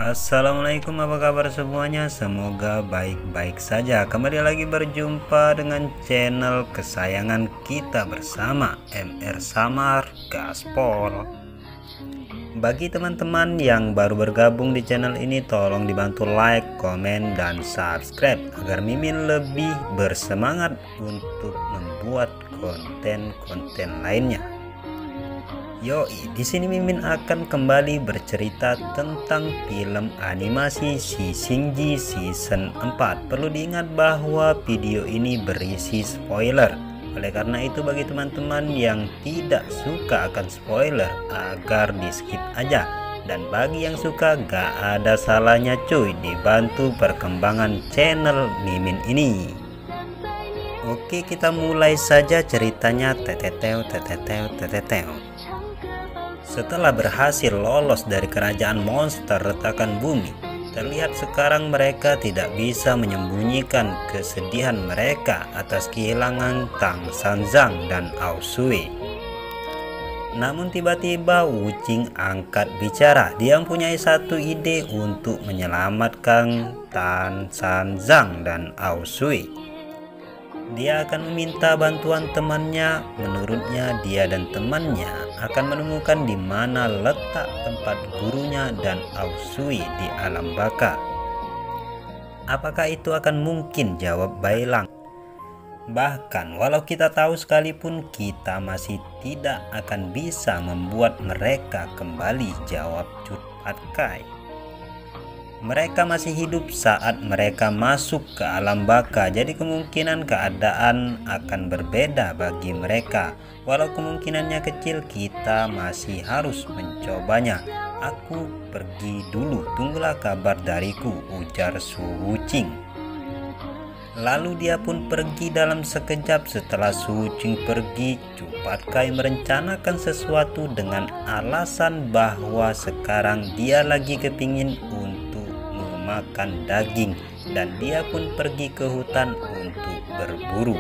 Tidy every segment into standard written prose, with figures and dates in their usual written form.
Assalamualaikum, apa kabar semuanya? Semoga baik-baik saja. Kembali lagi berjumpa dengan channel kesayangan kita bersama, MR Samar Gaspol. Bagi teman-teman yang baru bergabung di channel ini, tolong dibantu like, komen, dan subscribe agar Mimin lebih bersemangat untuk membuat konten-konten lainnya. Yoi, di sini Mimin akan kembali bercerita tentang film animasi Si Shinji Season 4. Perlu diingat bahwa video ini berisi spoiler. Oleh karena itu, bagi teman-teman yang tidak suka akan spoiler, agar di skip aja. Dan bagi yang suka, gak ada salahnya cuy dibantu perkembangan channel Mimin ini. Oke, kita mulai saja ceritanya. Teteteo. Setelah berhasil lolos dari kerajaan monster retakan bumi, terlihat sekarang mereka tidak bisa menyembunyikan kesedihan mereka atas kehilangan Tang Sanzang dan Aosui. Namun tiba-tiba Wuqing angkat bicara. Dia mempunyai satu ide untuk menyelamatkan Tang Sanzang dan Aosui. Dia akan meminta bantuan temannya. Menurutnya, dia dan temannya akan menemukan di mana letak tempat gurunya dan Aosui di alam baka. Apakah itu akan mungkin? Jawab Bailang. Bahkan walau kita tahu sekalipun, kita masih tidak akan bisa membuat mereka kembali, jawab Cut Patkai. Mereka masih hidup saat mereka masuk ke alam baka, jadi kemungkinan keadaan akan berbeda bagi mereka. Walau kemungkinannya kecil, kita masih harus mencobanya. Aku pergi dulu, tunggulah kabar dariku, ujar Su Wuqing. Lalu dia pun pergi. Dalam sekejap setelah Su Wuqing pergi, Cut Patkai merencanakan sesuatu dengan alasan bahwa sekarang dia lagi kepingin makan daging, dan dia pun pergi ke hutan untuk berburu.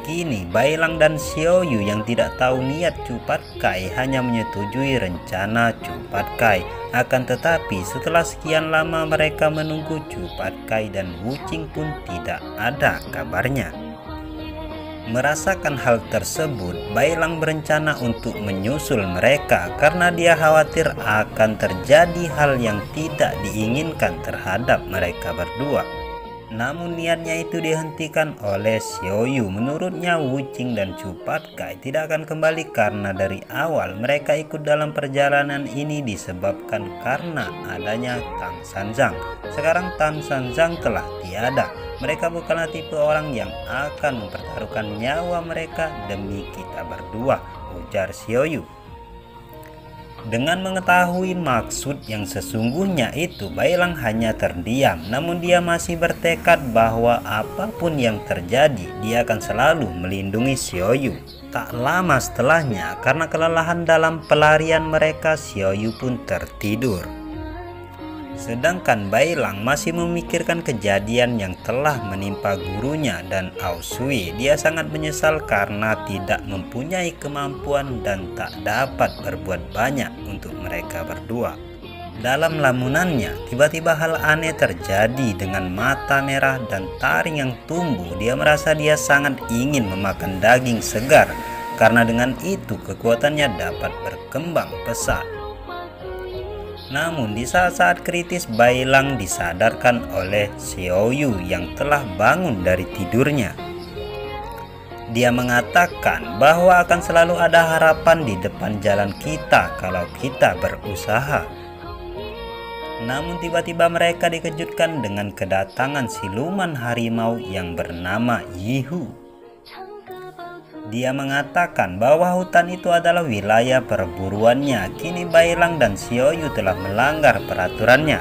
Kini Bailang dan Xiaoyu yang tidak tahu niat Cut Patkai hanya menyetujui rencana Cut Patkai. Akan tetapi setelah sekian lama mereka menunggu, Cut Patkai dan Wuqing pun tidak ada kabarnya. Merasakan hal tersebut, Bailang berencana untuk menyusul mereka karena dia khawatir akan terjadi hal yang tidak diinginkan terhadap mereka berdua. Namun niatnya itu dihentikan oleh Xiaoyu. Menurutnya Wuqing dan Cut Patkai tidak akan kembali karena dari awal mereka ikut dalam perjalanan ini disebabkan karena adanya Tang Sanzang. Sekarang Tang Sanzang telah tiada. Mereka bukanlah tipe orang yang akan mempertaruhkan nyawa mereka demi kita berdua, ujar Xiaoyu. Dengan mengetahui maksud yang sesungguhnya itu, Bailang hanya terdiam. Namun dia masih bertekad bahwa apapun yang terjadi, dia akan selalu melindungi Xiaoyu. Tak lama setelahnya, karena kelelahan dalam pelarian mereka, Xiaoyu pun tertidur. Sedangkan Bailang masih memikirkan kejadian yang telah menimpa gurunya dan Aosui. Dia sangat menyesal karena tidak mempunyai kemampuan dan tak dapat berbuat banyak untuk mereka berdua. Dalam lamunannya, tiba-tiba hal aneh terjadi dengan mata merah dan taring yang tumbuh. Dia merasa dia sangat ingin memakan daging segar, karena dengan itu kekuatannya dapat berkembang pesat. Namun di saat-saat kritis, Bailang disadarkan oleh Xiaoyu yang telah bangun dari tidurnya. Dia mengatakan bahwa akan selalu ada harapan di depan jalan kita kalau kita berusaha. Namun tiba-tiba mereka dikejutkan dengan kedatangan siluman harimau yang bernama Yihu. Dia mengatakan bahwa hutan itu adalah wilayah perburuannya. Kini Bailang dan Xiaoyu telah melanggar peraturannya.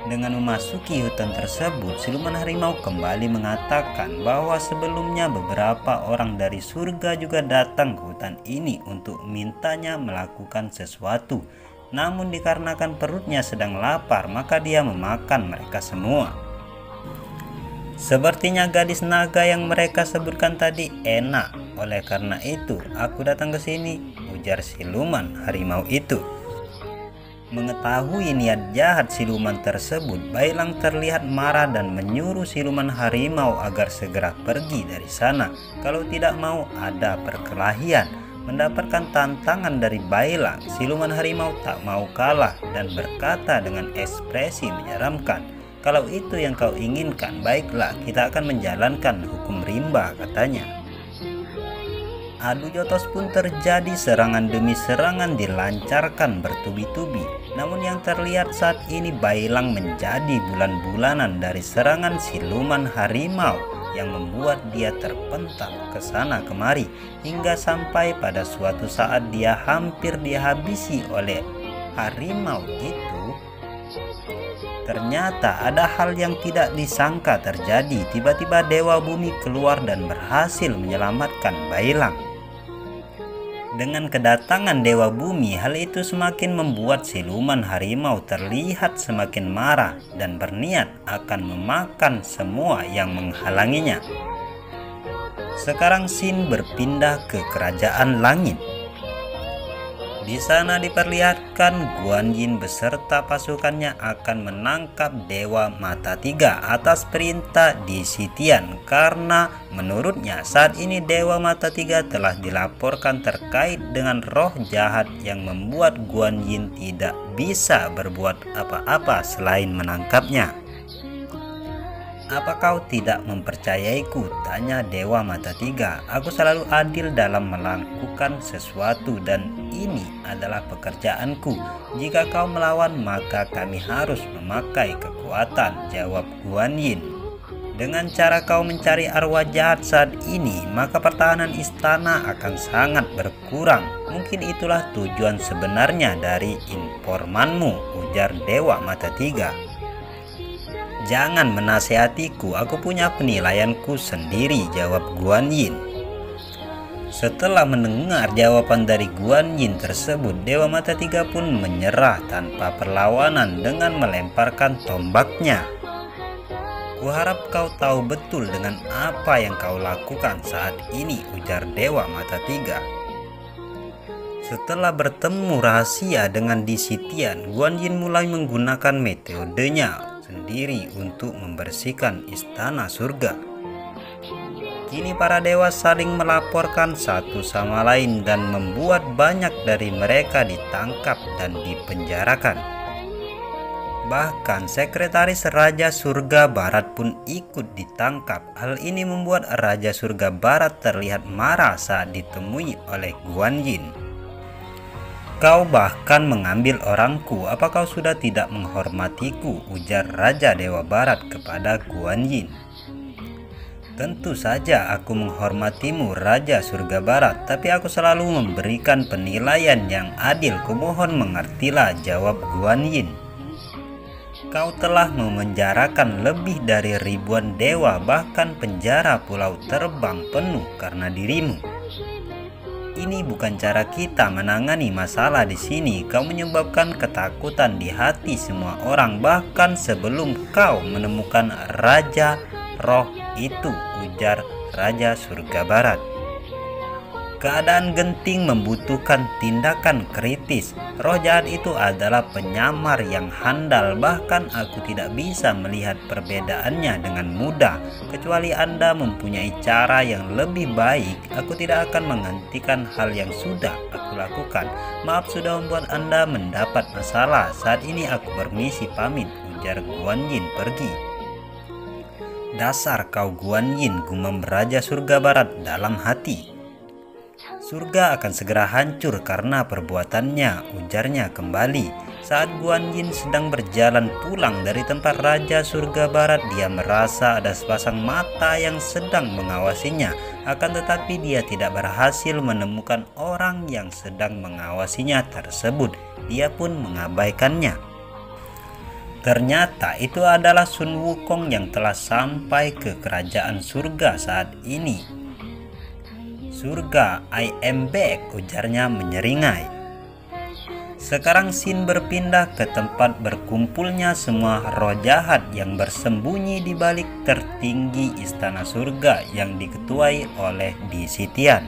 Dengan memasuki hutan tersebut, siluman harimau kembali mengatakan bahwa sebelumnya beberapa orang dari surga juga datang ke hutan ini untuk mintanya melakukan sesuatu. Namun dikarenakan perutnya sedang lapar, maka dia memakan mereka semua. Sepertinya gadis naga yang mereka sebutkan tadi enak. Oleh karena itu, aku datang ke sini, ujar siluman harimau itu. Mengetahui niat jahat siluman tersebut, Bailang terlihat marah dan menyuruh siluman harimau agar segera pergi dari sana. Kalau tidak mau ada perkelahian. Mendapatkan tantangan dari Bailang, siluman harimau tak mau kalah dan berkata dengan ekspresi menyeramkan, "Kalau itu yang kau inginkan, baiklah, kita akan menjalankan hukum rimba," katanya. Adu jotos pun terjadi, serangan demi serangan dilancarkan bertubi-tubi. Namun yang terlihat saat ini Bailang menjadi bulan-bulanan dari serangan siluman harimau yang membuat dia terpental ke sana kemari hingga sampai pada suatu saat dia hampir dihabisi oleh harimau itu. Ternyata ada hal yang tidak disangka terjadi. Tiba-tiba Dewa Bumi keluar dan berhasil menyelamatkan Bailang. Dengan kedatangan Dewa Bumi, hal itu semakin membuat siluman harimau terlihat semakin marah dan berniat akan memakan semua yang menghalanginya. Sekarang scene berpindah ke kerajaan langit. Di sana diperlihatkan Guan Yin beserta pasukannya akan menangkap Dewa Mata Tiga atas perintah Di Sitian, karena menurutnya saat ini Dewa Mata Tiga telah dilaporkan terkait dengan roh jahat yang membuat Guan Yin tidak bisa berbuat apa-apa selain menangkapnya. "Apa kau tidak mempercayaiku?" tanya Dewa Mata Tiga. "Aku selalu adil dalam melakukan sesuatu dan ini adalah pekerjaanku. Jika kau melawan maka kami harus memakai kekuatan," jawab Guan Yin. "Dengan cara kau mencari arwah jahat saat ini, maka pertahanan istana akan sangat berkurang. Mungkin itulah tujuan sebenarnya dari informanmu," ujar Dewa Mata Tiga. "Jangan menasehatiku, aku punya penilaianku sendiri," jawab Guan Yin. Setelah mendengar jawaban dari Guan Yin tersebut, Dewa Mata Tiga pun menyerah tanpa perlawanan dengan melemparkan tombaknya. "Kuharap kau tahu betul dengan apa yang kau lakukan saat ini," ujar Dewa Mata Tiga. Setelah bertemu rahasia dengan Di Sitian, Guan Yin mulai menggunakan metodenya sendiri untuk membersihkan istana surga. Kini para dewa saling melaporkan satu sama lain dan membuat banyak dari mereka ditangkap dan dipenjarakan. Bahkan sekretaris Raja Surga Barat pun ikut ditangkap. Hal ini membuat Raja Surga Barat terlihat marah saat ditemui oleh Guan Yin. "Kau bahkan mengambil orangku, apa kau sudah tidak menghormatiku?" ujar Raja Dewa Barat kepada Guan Yin. "Tentu saja aku menghormatimu, Raja Surga Barat, tapi aku selalu memberikan penilaian yang adil. Kumohon mengertilah," jawab Guan Yin. "Kau telah memenjarakan lebih dari ribuan dewa, bahkan penjara pulau terbang penuh karena dirimu. Ini bukan cara kita menangani masalah di sini. Kau menyebabkan ketakutan di hati semua orang, bahkan sebelum kau menemukan Raja Roh itu," ujar Raja Surga Barat. "Keadaan genting membutuhkan tindakan kritis. Roh jahat itu adalah penyamar yang handal, bahkan aku tidak bisa melihat perbedaannya dengan mudah. Kecuali Anda mempunyai cara yang lebih baik, aku tidak akan menghentikan hal yang sudah aku lakukan. Maaf sudah membuat Anda mendapat masalah. Saat ini aku permisi pamit," ujar Guan Yin pergi. "Dasar kau Guan Yin," gumam Raja Surga Barat dalam hati. "Surga akan segera hancur karena perbuatannya," ujarnya kembali. Saat Guan Yin sedang berjalan pulang dari tempat Raja Surga Barat, dia merasa ada sepasang mata yang sedang mengawasinya. Akan tetapi dia tidak berhasil menemukan orang yang sedang mengawasinya tersebut. Dia pun mengabaikannya. Ternyata itu adalah Sun Wukong yang telah sampai ke kerajaan surga saat ini. "Surga, I am back," ujarnya menyeringai. Sekarang scene berpindah ke tempat berkumpulnya semua roh jahat yang bersembunyi di balik tertinggi istana surga yang diketuai oleh Di Sitian.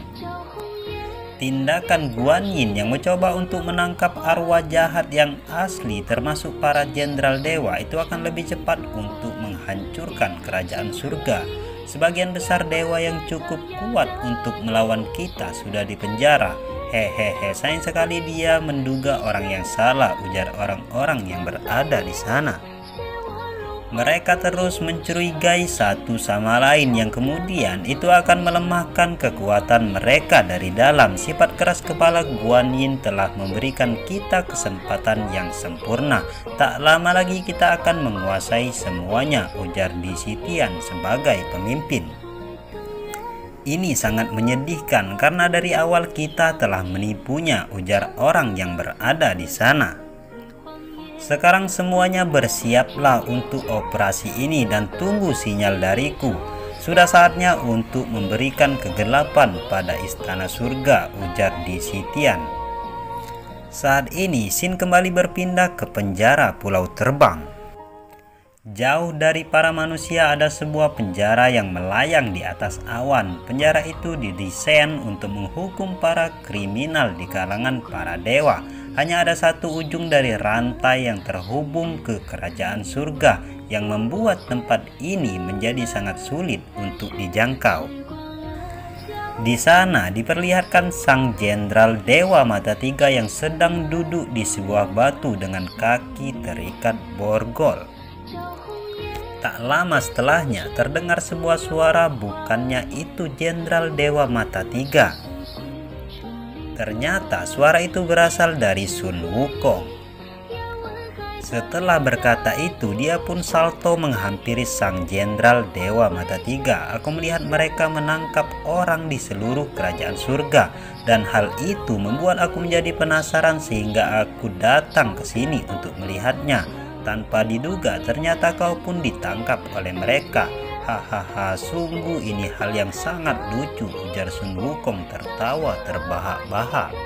Tindakan Guan Yin yang mencoba untuk menangkap arwah jahat yang asli termasuk para jenderal dewa itu akan lebih cepat untuk menghancurkan kerajaan surga. Sebagian besar dewa yang cukup kuat untuk melawan kita sudah dipenjara. Hehehe, sayang sekali dia menduga orang yang salah, ujar orang-orang yang berada di sana. Mereka terus mencurigai satu sama lain yang kemudian itu akan melemahkan kekuatan mereka dari dalam. Sifat keras kepala Guan Yin telah memberikan kita kesempatan yang sempurna. Tak lama lagi kita akan menguasai semuanya, ujar Di Sitian sebagai pemimpin. Ini sangat menyedihkan karena dari awal kita telah menipunya, ujar orang yang berada di sana. Sekarang semuanya bersiaplah untuk operasi ini dan tunggu sinyal dariku. Sudah saatnya untuk memberikan kegelapan pada istana surga, ujar Di Sitian. Saat ini Xin kembali berpindah ke penjara Pulau Terbang. Jauh dari para manusia ada sebuah penjara yang melayang di atas awan. Penjara itu didesain untuk menghukum para kriminal di kalangan para dewa. Hanya ada satu ujung dari rantai yang terhubung ke kerajaan surga yang membuat tempat ini menjadi sangat sulit untuk dijangkau. Di sana diperlihatkan sang jenderal Dewa Mata Tiga yang sedang duduk di sebuah batu dengan kaki terikat borgol. Tak lama setelahnya terdengar sebuah suara, bukannya itu jenderal Dewa Mata Tiga. Ternyata suara itu berasal dari Sun Wukong. Setelah berkata itu, dia pun salto menghampiri sang jenderal Dewa Mata Tiga. Aku melihat mereka menangkap orang di seluruh kerajaan surga, dan hal itu membuat aku menjadi penasaran sehingga aku datang ke sini untuk melihatnya. Tanpa diduga, ternyata kau pun ditangkap oleh mereka. Hahaha, sungguh ini hal yang sangat lucu, ujar Sun Wukong tertawa terbahak-bahak.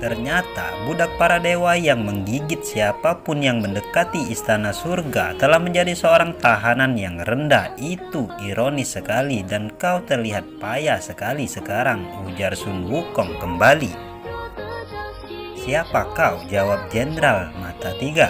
Ternyata budak para dewa yang menggigit siapapun yang mendekati istana surga telah menjadi seorang tahanan yang rendah. Itu ironis sekali dan kau terlihat payah sekali sekarang, ujar Sun Wukong kembali. Siapa kau? Jawab jenderal Mata Tiga.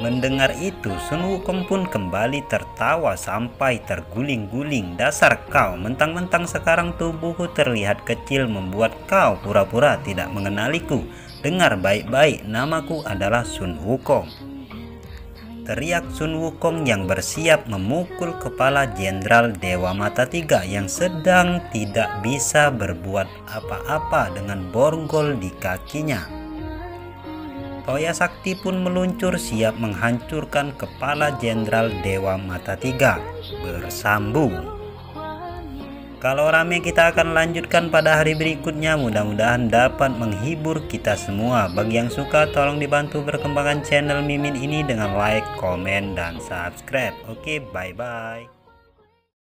Mendengar itu, Sun Wukong pun kembali tertawa sampai terguling-guling. Dasar kau, mentang-mentang sekarang tubuhku terlihat kecil membuat kau pura-pura tidak mengenaliku. Dengar baik-baik, namaku adalah Sun Wukong. Teriak Sun Wukong yang bersiap memukul kepala jenderal Dewa Mata Tiga yang sedang tidak bisa berbuat apa-apa dengan borgol di kakinya. Toya Sakti pun meluncur siap menghancurkan kepala jenderal Dewa Mata Tiga. Bersambung. Kalau rame kita akan lanjutkan pada hari berikutnya. Mudah-mudahan dapat menghibur kita semua. Bagi yang suka tolong dibantu berkembangkan channel Mimin ini dengan like, komen, dan subscribe. Oke, bye-bye.